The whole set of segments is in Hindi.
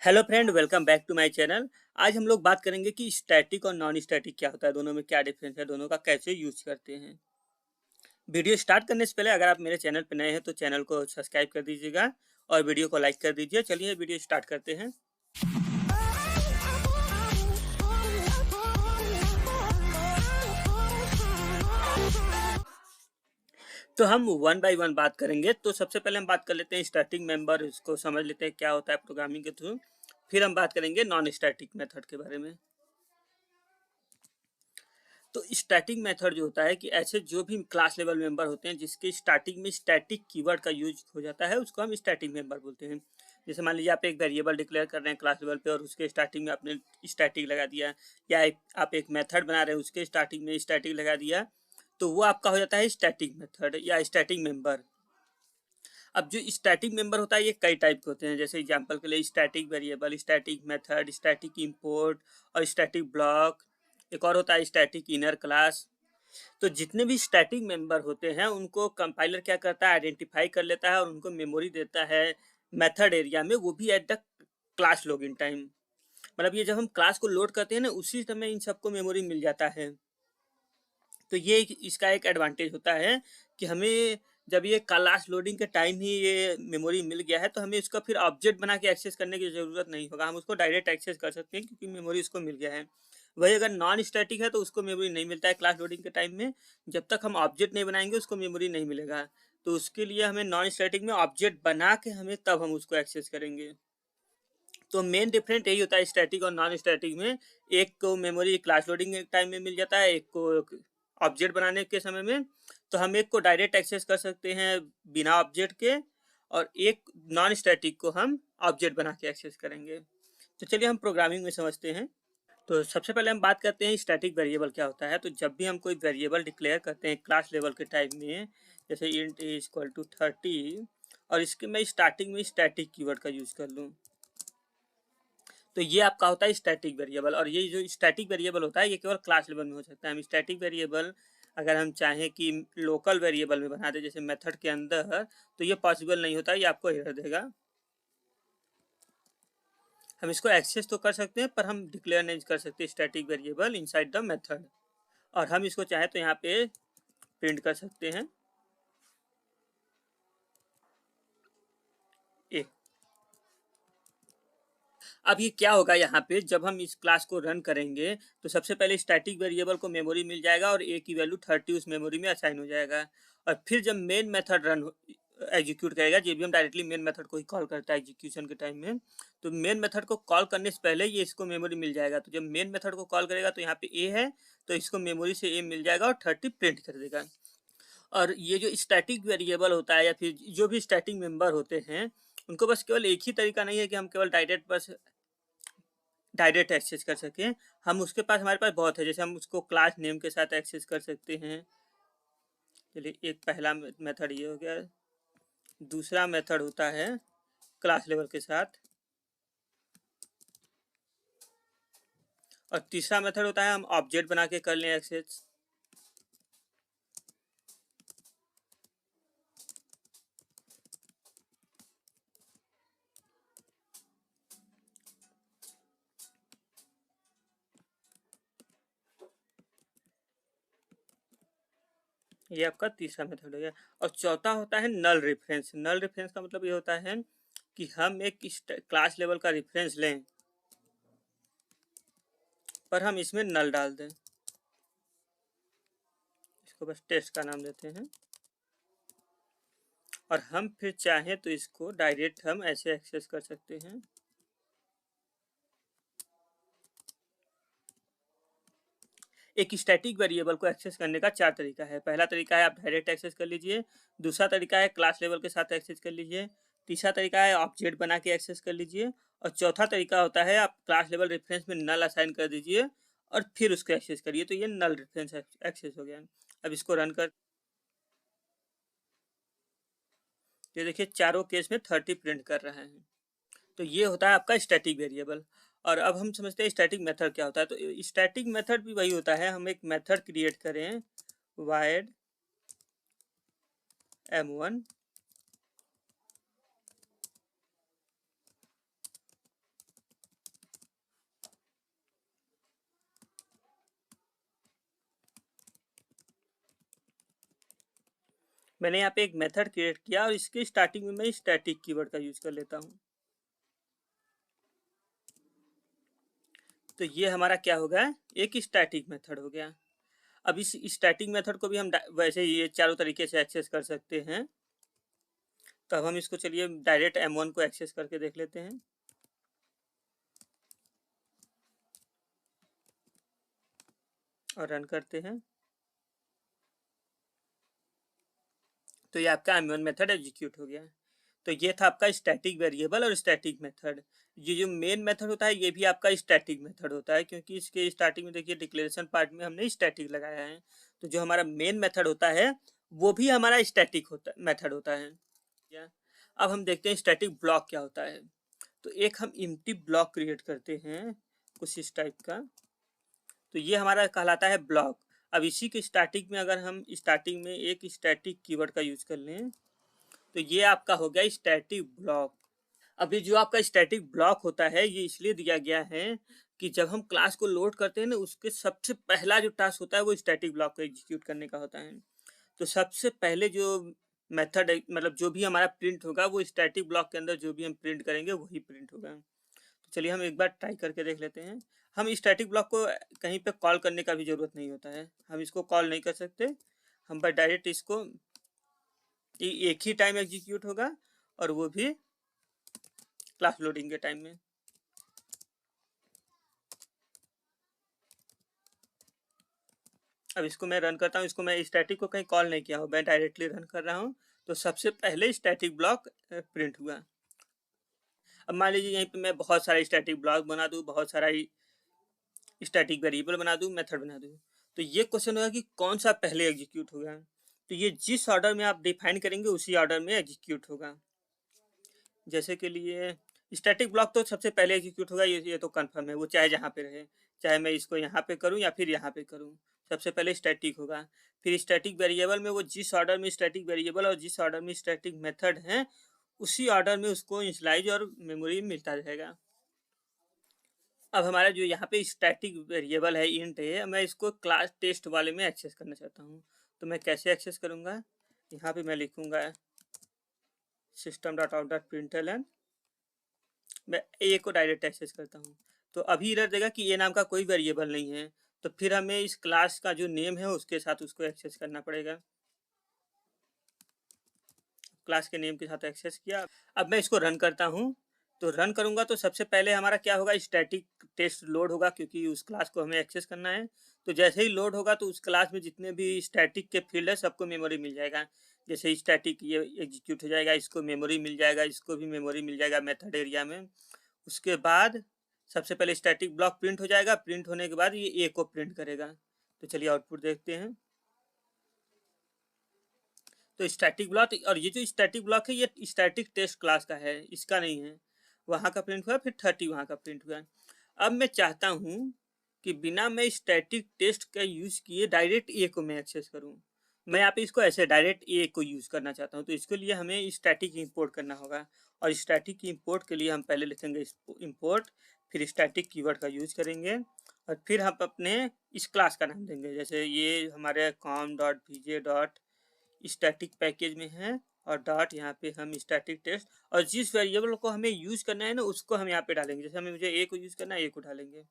Hello friend, welcome back to my channel. आज हम लोग बात करेंगे कि स्टैटिक और नॉन स्टैटिक क्या होता है, दोनों में क्या डिफरेंस है, दोनों का कैसे यूज करते हैं। वीडियो स्टार्ट करने से पहले अगर आप मेरे चैनल पर नए हैं तो चैनल को सब्सक्राइब कर दीजिएगा और वीडियो को लाइक कर दीजिए। चलिए वीडियो स्टार्ट करते हैं। तो हम वन बाय वन बात करेंगे। तो सबसे पहले हम बात कर लेते हैं स्टैटिक मेंबर, इसको समझ लेते हैं क्या होता है प्रोग्रामिंग के थ्रू। फिर हम बात करेंगे नॉन स्टैटिक मेथड के बारे में। तो स्टैटिक मेथड जो होता है कि ऐसे जो भी क्लास लेवल मेंबर होते हैं जिसके स्टार्टिंग में स्टैटिक कीवर्ड का यूज हो जाता है, उसको हम स्टैटिक मेंबर बोलते हैं। जैसे मान लीजिए आप एक वेरिएबल डिक्लेयर कर रहे हैं क्लास लेवल पे और उसके स्टार्टिंग में आपने स्टैटिक लगा दिया, या आप एक मेथड बना रहे हैं उसके स्टार्टिंग में स्टैटिक लगा दिया, तो वो आपका हो जाता है स्टैटिक मेथड या स्टैटिक मेंबर। अब जो स्टैटिक मेंबर होता है ये कई टाइप के होते हैं। जैसे एग्जांपल के लिए static variable, static method, static import और स्टैटिक ब्लॉक। एक और होता है स्टैटिक इनर क्लास। तो जितने भी स्टैटिक मेंबर होते हैं उनको कंपाइलर क्या करता है, आइडेंटिफाई कर लेता है और उनको मेमोरी देता है मेथड एरिया में, वो भी at the class login time. मतलब ये जब हम क्लास को लोड करते हैं ना, उसी समय इन सबको मेमोरी मिल जाता है। तो ये इसका एक एडवांटेज होता है कि हमें जब ये क्लास लोडिंग के टाइम ही ये मेमोरी मिल गया है तो हमें इसका फिर ऑब्जेक्ट बना के एक्सेस करने की ज़रूरत नहीं होगा, हम उसको डायरेक्ट एक्सेस कर सकते हैं क्योंकि मेमोरी उसको मिल गया है। वही अगर नॉन स्टैटिक है तो उसको मेमोरी नहीं मिलता है क्लास लोडिंग के टाइम में। जब तक हम ऑब्जेक्ट नहीं बनाएंगे उसको मेमोरी नहीं मिलेगा। तो उसके लिए हमें नॉन स्टैटिक में ऑब्जेक्ट बना के हमें तब हम उसको एक्सेस करेंगे। तो मेन डिफरेंट यही होता है स्टैटिक और नॉन स्टैटिक में। एक को मेमोरी क्लास लोडिंग के टाइम में मिल जाता है, एक को ऑब्जेक्ट बनाने के समय में। तो हम एक को डायरेक्ट एक्सेस कर सकते हैं बिना ऑब्जेक्ट के, और एक नॉन स्टैटिक को हम ऑब्जेक्ट बना के एक्सेस करेंगे। तो चलिए हम प्रोग्रामिंग में समझते हैं। तो सबसे पहले हम बात करते हैं स्टैटिक वेरिएबल क्या होता है। तो जब भी हम कोई वेरिएबल डिक्लेयर करते हैं क्लास लेवल के टाइम में, जैसे इंट इज इक्वल टू 30, और इसके मैं स्टार्टिंग में स्टैटिक कीवर्ड का यूज कर लूँ, तो ये आपका होता है स्टैटिक वेरिएबल। और ये जो स्टैटिक वेरिएबल होता है ये केवल क्लास लेवल में हो सकता है। हम स्टैटिक वेरिएबल अगर हम चाहें कि लोकल वेरिएबल में बना दें जैसे मेथड के अंदर, तो ये पॉसिबल नहीं होता, ये आपको एरर देगा। हम इसको एक्सेस तो कर सकते हैं पर हम डिक्लेयर नहीं कर सकते static variable inside the method. और हम इसको चाहे तो यहाँ पे प्रिंट कर सकते हैं ए। अब ये क्या होगा, यहाँ पे जब हम इस क्लास को रन करेंगे तो सबसे पहले स्टैटिक वेरिएबल को मेमोरी मिल जाएगा और ए की वैल्यू 30 उस मेमोरी में असाइन हो जाएगा। और फिर जब मेन मेथड रन एग्जीक्यूट करेगा, जेबीएम डायरेक्टली मेन मेथड को ही कॉल करता है एग्जीक्यूशन के टाइम में, तो मेन मेथड को कॉल करने से पहले ये इसको मेमोरी मिल जाएगा। तो जब मेन मेथड को कॉल करेगा तो यहाँ पे ए है, तो इसको मेमोरी से ए मिल जाएगा और 30 प्रिंट कर देगा। और ये जो स्टैटिक वेरिएबल होता है या फिर जो भी स्टैटिक मेंबर होते हैं, उनको बस केवल एक ही तरीका नहीं है कि हम केवल डायरेक्ट एक्सेस कर सकें। हम उसके पास हमारे पास बहुत है। जैसे हम उसको क्लास नेम के साथ एक्सेस कर सकते हैं। चलिए, एक पहला मेथड ये हो गया। दूसरा मेथड होता है क्लास लेवल के साथ, और तीसरा मेथड होता है हम ऑब्जेक्ट बना के कर लें एक्सेस। ये आपका तीसरा मेथड हो गया। और चौथा होता है नल रेफरेंस। नल रेफरेंस का मतलब ये होता है कि हम एक क्लास लेवल का रेफरेंस लें पर हम इसमें नल डाल दें। इसको बस टेस्ट का नाम देते हैं, और हम फिर चाहें तो इसको डायरेक्ट हम ऐसे एक्सेस कर सकते हैं। एक स्टैटिक वेरिएबल को एक्सेस करने का चार तरीका है। पहला तरीका है आप डायरेक्ट एक्सेस कर लीजिए। दूसरा तरीका है क्लास लेवल के साथ एक्सेस कर लीजिए। तीसरा तरीका है ऑब्जेक्ट बना के एक्सेस कर लीजिए। और चौथा तरीका होता है आप क्लास लेवल रेफरेंस में नल असाइन कर दीजिए और फिर उसको एक्सेस करिए। तो ये नल रेफरेंस एक्सेस हो गया। अब इसको रन कर, ये देखिए चारों केस में 30 प्रिंट कर रहा है। तो ये होता है आपका स्टैटिक वेरिएबल। और अब हम समझते हैं स्टैटिक मेथड क्या होता है। तो स्टैटिक मेथड भी वही होता है, हम एक मेथड क्रिएट करें वाइड m1, मैंने यहाँ पे एक मेथड क्रिएट किया और इसके स्टार्टिंग में मैं स्टैटिक कीवर्ड का यूज कर लेता हूँ। तो ये हमारा क्या हो गया, एक स्टैटिक मेथड हो गया। अब इस स्टैटिक मेथड को भी हम वैसे ये चारों तरीके से एक्सेस कर सकते हैं। तो अब हम इसको चलिए डायरेक्ट M1 को एक्सेस करके देख लेते हैं। और रन करते हैं तो ये आपका M1 मेथड एग्जीक्यूट हो गया। तो ये था आपका स्टैटिक वेरिएबल और स्टैटिक मेथड। ये जो मेन मेथड होता है ये भी आपका स्टैटिक मेथड होता है, क्योंकि इसके स्टार्टिंग में देखिए डिक्लेरेशन पार्ट में हमने स्टैटिक लगाया है। तो जो हमारा मेन मेथड होता है वो भी हमारा स्टैटिक मेथड होता है। अब हम देखते हैं स्टैटिक ब्लॉक क्या होता है। तो एक हम एम्प्टी ब्लॉक क्रिएट करते हैं कुछ इस टाइप का। तो ये हमारा कहलाता है ब्लॉक। अब इसी के स्टार्टिंग में अगर हम स्टार्टिंग में एक स्टैटिक कीवर्ड का यूज कर लें तो ये आपका हो गया स्टैटिक ब्लॉक। अभी जो आपका स्टैटिक ब्लॉक होता है ये इसलिए दिया गया है कि जब हम क्लास को लोड करते हैं ना उसके सबसे पहला जो टास्क होता है वो स्टैटिक ब्लॉक को एग्जीक्यूट करने का होता है। तो सबसे पहले जो मेथड मतलब जो भी हमारा प्रिंट होगा वो स्टैटिक ब्लॉक के अंदर जो भी हम प्रिंट करेंगे वही प्रिंट होगा। तो चलिए हम एक बार ट्राई करके देख लेते हैं। हम स्टैटिक ब्लॉक को कहीं पे कॉल करने का भी जरूरत नहीं होता है, हम इसको कॉल नहीं कर सकते। हम बस डायरेक्ट इसको एक ही टाइम एग्जीक्यूट होगा और वो भी क्लास लोडिंग के टाइम में। अब इसको मैं रन करता हूँ, इसको मैं स्टैटिक को कहीं कॉल नहीं किया हूँ, मैं डायरेक्टली रन कर रहा हूँ। तो सबसे पहले स्टैटिक ब्लॉक प्रिंट हुआ। अब मान लीजिए यहीं पे मैं बहुत सारे स्टैटिक ब्लॉक बना दूँ, बहुत सारा स्टैटिक वेरिएबल बना दूँ, मेथड बना दूँ। तो ये क्वेश्चन होगा कि कौन सा पहले एग्जीक्यूट होगा। तो ये जिस ऑर्डर में आप डिफाइन करेंगे उसी ऑर्डर में एग्जीक्यूट होगा। जैसे के लिए स्टैटिक ब्लॉक तो सबसे पहले एग्जीक्यूट होगा, ये तो कंफर्म है, वो चाहे जहाँ पे रहे, चाहे मैं इसको यहाँ पे करूँ या फिर यहाँ पे करूँ, सबसे पहले स्टैटिक होगा। फिर स्टैटिक वेरिएबल में वो जिस ऑर्डर में स्टैटिक वेरिएबल और जिस ऑर्डर में स्टैटिक मेथड है उसी ऑर्डर में उसको इनिशियलाइज और मेमोरी मिलता रहेगा। अब हमारा जो यहाँ पे स्टैटिक वेरिएबल है इंट है, मैं इसको क्लास टेस्ट वाले में एक्सेस करना चाहता हूँ। तो मैं कैसे एक्सेस करूँगा, यहाँ पे मैं लिखूँगा system.out.println, मैं ए को डायरेक्ट एक्सेस करता हूँ। तो अभी इधर देगा कि ए नाम का कोई वेरिएबल नहीं है, तो फिर हमें इस क्लास का जो नेम है उसके साथ उसको एक्सेस करना पड़ेगा। क्लास के नेम के साथ एक्सेस किया। अब मैं इसको रन करता हूँ। तो रन करूँगा तो सबसे पहले हमारा क्या होगा, स्टैटिक टेस्ट लोड होगा, क्योंकि उस क्लास को हमें एक्सेस करना है। तो जैसे ही लोड होगा तो उस क्लास में जितने भी स्टैटिक के फील्ड है सबको मेमोरी मिल जाएगा। जैसे स्टैटिक ये एग्जीक्यूट हो जाएगा, इसको मेमोरी मिल जाएगा, इसको भी मेमोरी मिल जाएगा मेथड एरिया में। उसके बाद सबसे पहले स्टैटिक ब्लॉक प्रिंट हो जाएगा, प्रिंट होने के बाद ये ए को प्रिंट करेगा। तो चलिए आउटपुट देखते हैं। तो स्टैटिक ब्लॉक, और ये जो स्टैटिक ब्लॉक है ये स्टैटिक टेस्ट क्लास का है, इसका नहीं है। वहाँ का प्रिंट हुआ, फिर 30 वहाँ का प्रिंट हुआ। अब मैं चाहता हूँ कि बिना मैं स्टैटिक टेस्ट का यूज़ किए डायरेक्ट ए को मैं एक्सेस करूँ। मैं यहाँ पे इसको ऐसे डायरेक्ट ए को यूज़ करना चाहता हूँ। तो इसके लिए हमें स्टैटिक इंपोर्ट करना होगा, और स्टैटिक इंपोर्ट के लिए हम पहले लिखेंगे इंपोर्ट, फिर स्टैटिक कीवर्ड का यूज़ करेंगे, और फिर हम अपने इस क्लास का नाम देंगे। जैसे ये हमारे com.vj स्टैटिक पैकेज में है, और डॉट यहाँ पे हम स्टैटिक टेस्ट, और जिस वेरिएबल को हमें यूज करना है ना उसको हम यहाँ पे डालेंगे। जैसे हमें मुझे ए को यूज करना है, ए को डालेंगे।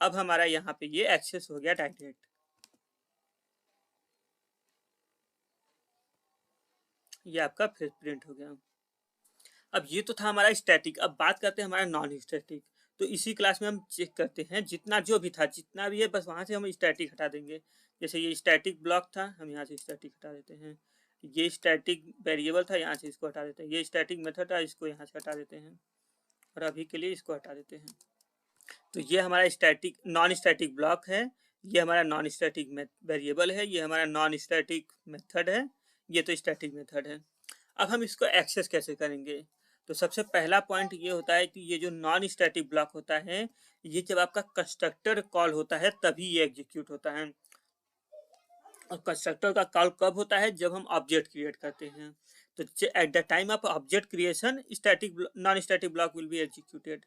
अब हमारा यहाँ पे ये एक्सेस हो गया डायरेक्ट, ये आपका फिर प्रिंट हो गया। अब ये तो था हमारा स्टैटिक। अब बात करते हैं हमारा नॉन स्टैटिक। तो इसी क्लास में हम चेक करते हैं जितना जो भी था, जितना भी है बस वहाँ से हम स्टैटिक हटा देंगे। जैसे ये स्टैटिक ब्लॉक था, हम यहाँ से स्टैटिक हटा देते हैं। ये स्टैटिक वेरिएबल था, यहाँ से इसको हटा देते हैं। ये स्टैटिक मेथड था, इसको यहाँ से हटा देते हैं, और अभी के लिए इसको हटा देते हैं। तो ये हमारा स्टैटिक नॉन स्टैटिक ब्लॉक है, ये हमारा नॉन स्टैटिक वेरिएबल है, ये हमारा नॉन स्टैटिक मेथड है, ये तो स्टैटिक मेथड है। अब हम इसको एक्सेस कैसे करेंगे। तो सबसे पहला पॉइंट ये होता है कि ये जो नॉन स्टैटिक ब्लॉक होता है ये जब आपका कंस्ट्रक्टर कॉल होता है तभी ये एग्जीक्यूट होता है। और कंस्ट्रक्टर का कॉल कब होता है, जब हम ऑब्जेक्ट क्रिएट करते हैं। तो at the time of object creation static non static block will be executed.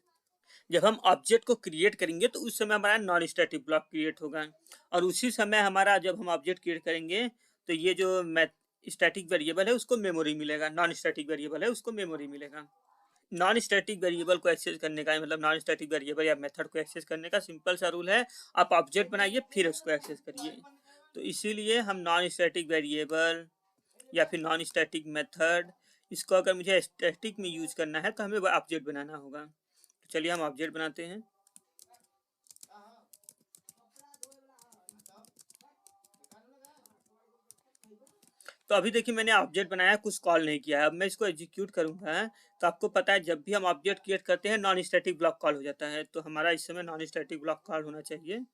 जब हम ऑब्जेक्ट को क्रिएट करेंगे तो उस समय हमारा नॉन स्टैटिक ब्लॉक क्रिएट होगा, और उसी समय हमारा जब हम ऑब्जेक्ट क्रिएट करेंगे तो ये जो स्टैटिक वेरिएबल है उसको मेमोरी मिलेगा, नॉन स्टैटिक वेरिएबल है उसको मेमोरी मिलेगा। नॉन स्टैटिक वेरिएबल को एक्सेस करने का मतलब नॉन स्टैटिक वेरिएबल या मेथड को एक्सेस करने का सिंपल सा रूल है, आप ऑब्जेक्ट बनाइए फिर उसको एक्सेस करिए। तो इसीलिए हम नॉन स्टैटिक वेरिएबल या फिर नॉन स्टैटिक मेथड, इसको अगर मुझे स्टैटिक में यूज करना है तो हमें ऑब्जेक्ट बनाना होगा। तो चलिए हम ऑब्जेक्ट बनाते हैं। तो अभी देखिए मैंने ऑब्जेक्ट बनाया, कुछ कॉल नहीं किया है। अब मैं इसको एग्जीक्यूट करूंगा तो आपको पता है जब भी हम ऑब्जेक्ट क्रिएट करते हैं नॉन स्टैटिक ब्लॉक कॉल हो जाता है, तो हमारा इस समय नॉन स्टैटिक ब्लॉक कॉल होना चाहिए।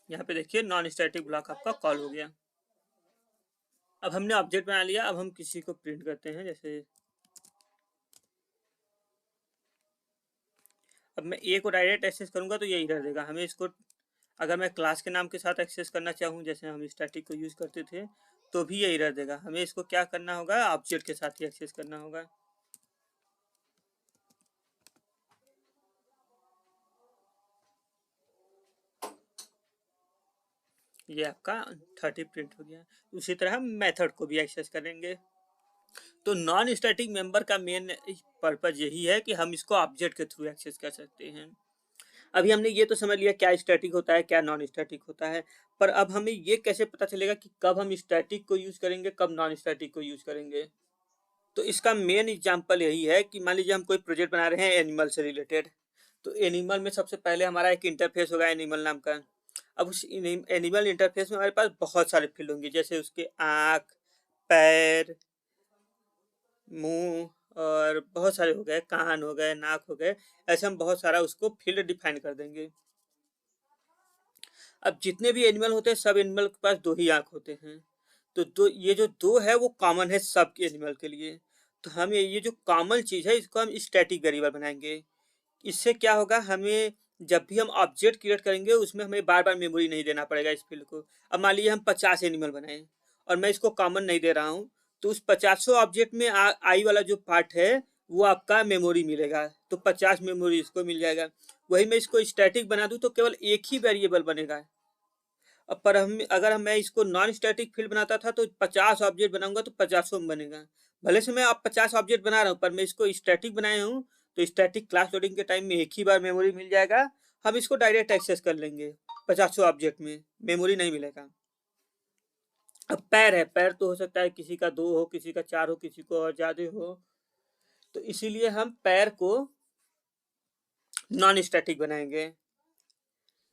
यहाँ पे देखिए नॉन स्टैटिक ब्लॉक आपका कॉल हो गया। अब हमने ऑब्जेक्ट बना लिया, अब हम किसी को प्रिंट करते हैं। जैसे अब मैं ए को डायरेक्ट एक्सेस करूंगा तो ये एरर देगा हमें। इसको अगर मैं क्लास के नाम के साथ एक्सेस करना चाहूँ, जैसे हम स्टैटिक को यूज करते थे, तो भी ये एरर देगा। हमें इसको क्या करना होगा, ऑब्जेक्ट के साथ ही एक्सेस करना होगा। ये आपका 30 प्रिंट हो गया। उसी तरह हम मेथड को भी एक्सेस करेंगे। तो नॉन स्टैटिक मेंबर का मेन पर्पज यही है कि हम इसको ऑब्जेक्ट के थ्रू एक्सेस कर सकते हैं। अभी हमने ये तो समझ लिया क्या स्टैटिक होता है क्या नॉन स्टैटिक होता है, पर अब हमें ये कैसे पता चलेगा कि कब हम स्टैटिक को यूज करेंगे कब नॉन स्टैटिक को यूज करेंगे। तो इसका मेन एग्जांपल यही है कि मान लीजिए हम कोई प्रोजेक्ट बना रहे हैं एनिमल से रिलेटेड। तो एनिमल में सबसे पहले हमारा एक इंटरफेस होगा एनिमल नाम का। अब उस एनिमल इंटरफेस में हमारे पास बहुत सारे फील्ड होंगे, जैसे उसके आँख, पैर, मुंह और बहुत सारे हो गए, कान हो गए, नाक हो गए। ऐसे हम बहुत सारा उसको फील्ड डिफाइन कर देंगे। अब जितने भी एनिमल होते हैं सब एनिमल के पास दो ही आँख होते हैं। तो दो, ये जो दो है वो कॉमन है सब एनिमल के लिए। तो हम ये जो कॉमन चीज़ है इसको हम स्टैटिक वेरिएबल बनाएंगे। इससे क्या होगा, हमें जब भी हम ऑब्जेक्ट क्रिएट करेंगे उसमें हमें बार बार मेमोरी नहीं देना पड़ेगा इस फील्ड को। अब मान लीजिए हम 50 एनिमल बनाए और मैं इसको कॉमन नहीं दे रहा हूँ, तो उस 50 ऑब्जेक्ट में आई वाला जो पार्ट है वो आपका मेमोरी मिलेगा। तो 50 मेमोरी इसको मिल जाएगा। वही मैं इसको स्टैटिक बना दूं तो केवल एक ही वेरिएबल बनेगा। अब पर हम अगर मैं इसको नॉन स्टैटिक फील्ड बनाता था तो 50 ऑब्जेक्ट बनाऊंगा तो 50 में बनेगा। भले से मैं अब 50 ऑब्जेक्ट बना रहा हूँ पर मैं इसको स्टैटिक बनाया हूँ, तो स्टैटिक क्लास लोडिंग के टाइम में एक ही बार मेमोरी मिल जाएगा। हम इसको डायरेक्ट एक्सेस कर लेंगे, 50 ऑब्जेक्ट में मेमोरी नहीं मिलेगा। अब पैर है, पैर तो हो सकता है किसी का 2 हो, किसी का 4 हो, किसी को और ज्यादा हो। तो इसीलिए हम पैर को नॉन स्टैटिक बनाएंगे।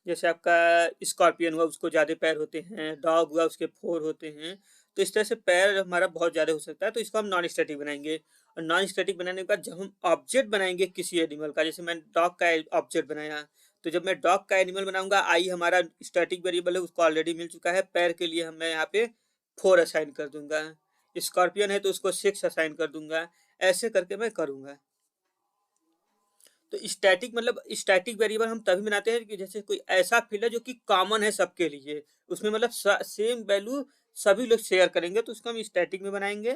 जैसे आपका स्कॉर्पियन हुआ उसको ज़्यादा पैर होते हैं, डॉग हुआ उसके 4 होते हैं। तो इस तरह से पैर हमारा बहुत ज़्यादा हो सकता है, तो इसको हम नॉन स्टैटिक बनाएंगे। और नॉन स्टैटिक बनाने के बाद जब हम ऑब्जेक्ट बनाएंगे किसी एनिमल का, जैसे मैंने डॉग का ऑब्जेक्ट बनाया, तो जब मैं डॉग का एनिमल बनाऊंगा, आई हमारा स्टैटिक वेरिएबल है उसको ऑलरेडी मिल चुका है। पैर के लिए मैं यहाँ पे 4 असाइन कर दूंगा, स्कॉर्पियन है तो उसको 6 असाइन कर दूंगा। ऐसे करके मैं करूँगा। तो स्टैटिक मतलब स्टैटिक वेरिएबल हम तभी बनाते हैं कि जैसे कोई ऐसा फील्ड है जो कि कॉमन है सबके लिए, उसमें मतलब सेम वैल्यू सभी लोग शेयर करेंगे, तो उसको हम स्टैटिक में बनाएंगे।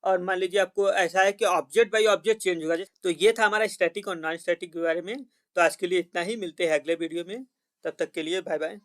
और मान लीजिए आपको ऐसा है कि ऑब्जेक्ट बाई ऑब्जेक्ट चेंज होगा। तो ये था हमारा स्टैटिक और नॉन स्टैटिक के बारे में। तो आज के लिए इतना ही, मिलते हैं अगले वीडियो में। तब तक के लिए बाय बाय।